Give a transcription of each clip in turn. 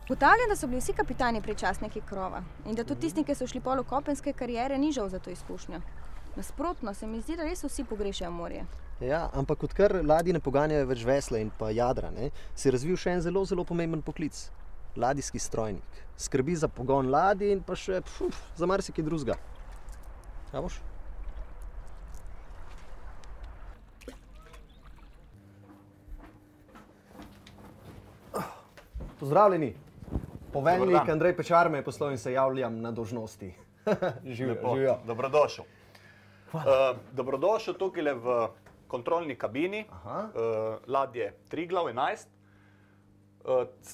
Ugotavljam, da so bili vsi kapitani prečasniki krova in da tudi tisti, ki so šli pol v kopenske kariere, ni žal za to izkušnjo. Nasprotno, se mi zdi, da res vsi pogrešajo morje. Ja, ampak odkar ladje ne poganjajo več vesla in pa jadra, se je razvil še en zelo, zelo pomemben poklic. Ladijski strojnik. Skrbi za pogon ladij in pa še za marsikaj drugega. A boš? Pozdravljeni. Poveljnik Andrej Pečar me je poslal in se javljam na dolžnosti. Živijo. Dobrodošel. Dobrodošel tukaj v kontrolni kabini ladje Triglav 11.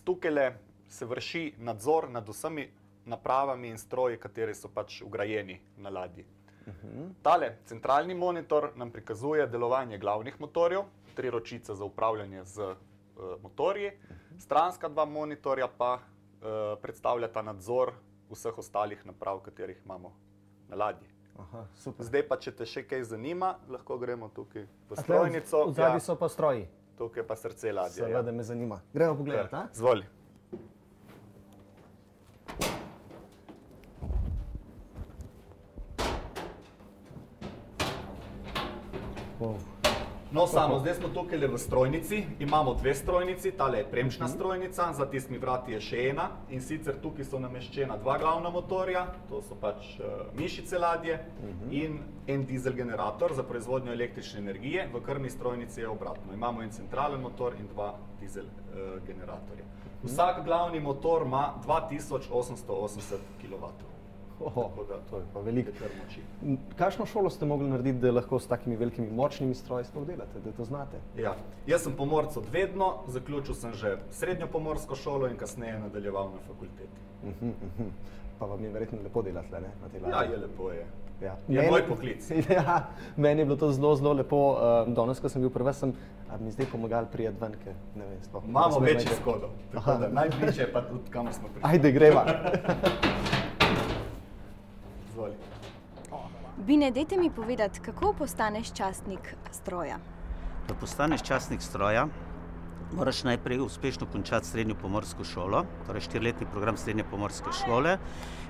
Tukaj se vrši nadzor nad vsemi napravami in stroji, kateri so pač vgrajeni na ladji. Tale centralni monitor nam prikazuje delovanje glavnih motorjev, 3 ročice za upravljanje z motorji, stranska 2 monitorja pa predstavljata nadzor vseh ostalih naprav, katerih imamo na ladji. Zdaj pa, če te še kaj zanima, lahko gremo tukaj v strojnico. Odzadaj so pa stroji. Tukaj pa srce ladje. Seveda me zanima. Gremo pogledati, a? Zvoli. No, samo, zdaj smo tukaj v strojnici, imamo 2 strojnici, tale je premčna strojnica, za tistimi vrati je še ena in sicer tukaj so nameščena 2 glavna motorja, to so pač mišice ladje in en dizel generator za proizvodnjo električne energije, v krmni strojnici je obratno, imamo en centralen motor in 2 dizel generatorja. Vsak glavni motor ima 2880 kW. To je pa veliko. Kakšno šolo ste mogli narediti, da lahko s takimi velikimi močnimi stroji sploh delate, da to znate? Ja, jaz sem pomorec od vedno, zaključil sem že srednjo pomorsko šolo in kasneje nadaljeval na fakulteti. Pa vam je verjetno lepo delati, ne? Ja, je lepo, je. Je moj poklic. Ja, meni je bilo to zelo, zelo lepo. Danes, ko sem bil pri vas, a mi zdaj pomagali prijeti ven, ker ne vem sploh. Imamo večji skodov, tako da najbližje pa tudi, kamor smo prišli. Ajde, greva. Bine, dajte mi povedati, kako postaneš častnik stroja? Da postaneš častnik stroja, moraš najprej uspešno končati srednjo pomorsko šolo, torej 4-letni program srednje pomorske šole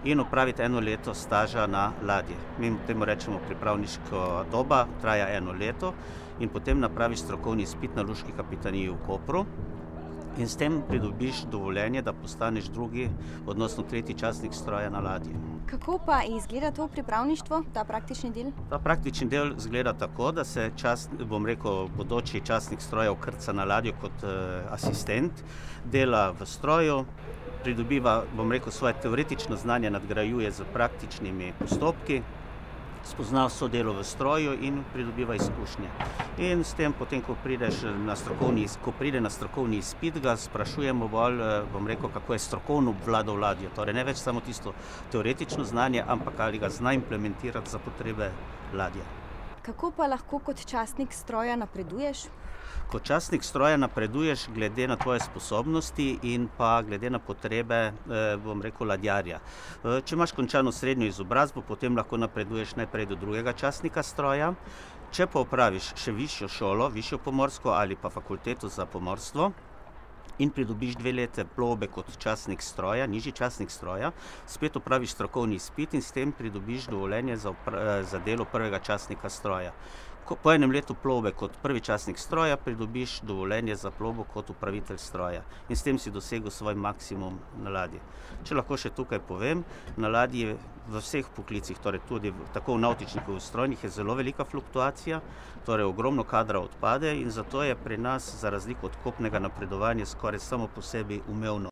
in opraviti 1 leto staža na ladji. Mi temu rečemo pripravniška doba, traja 1 leto in potem napraviš strokovni izpit na Luški kapitaniji v Kopru in s tem pridobiš dovoljenje, da postaneš 2., odnosno 3. častnik stroja na ladji. Kako pa izgleda to pripravništvo, ta praktični del? Ta praktični del izgleda tako, da se bodoči častnik stroja vkrca na ladjo kot asistent, dela v stroju, pridobiva, svoje teoretično znanje nadgrajuje z praktičnimi postopki, spozna vso delo v stroju in pridobiva izkušnje. In s tem, potem, ko pride na strokovni izpit, ga sprašujemo bolj, kako je strokovno obvladal ladjo. Torej ne več samo tisto teoretično znanje, ampak ali ga zna implementirati za potrebe ladje. Kako pa lahko kot častnik stroja napreduješ? Kot častnik stroja napreduješ glede na tvoje sposobnosti in pa glede na potrebe, ladjarja. Če imaš končano srednjo izobrazbo, potem lahko napreduješ najprej do 2. častnika stroja. Če pa opraviš še višjo šolo, višjo pomorsko ali pa fakulteto za pomorstvo in pridobiš 2 lete plovbe kot častnik stroja, nižji častnik stroja, spet opraviš strokovni izpit in s tem pridobiš dovoljenje za delo 1. častnika stroja. Po 1 letu plovbe kot 1. častnik stroja pridobiš dovoljenje za plovbo kot upravitelj stroja in s tem si dosegel svoj maksimum na ladji. Če lahko še tukaj povem, na ladji v vseh poklicih, torej tudi tako v navtičnih kot v strojnih, je zelo velika fluktuacija, torej ogromno kadra odpade in zato je pri nas za razliko od kopnega napredovanja skoraj samo po sebi umevno.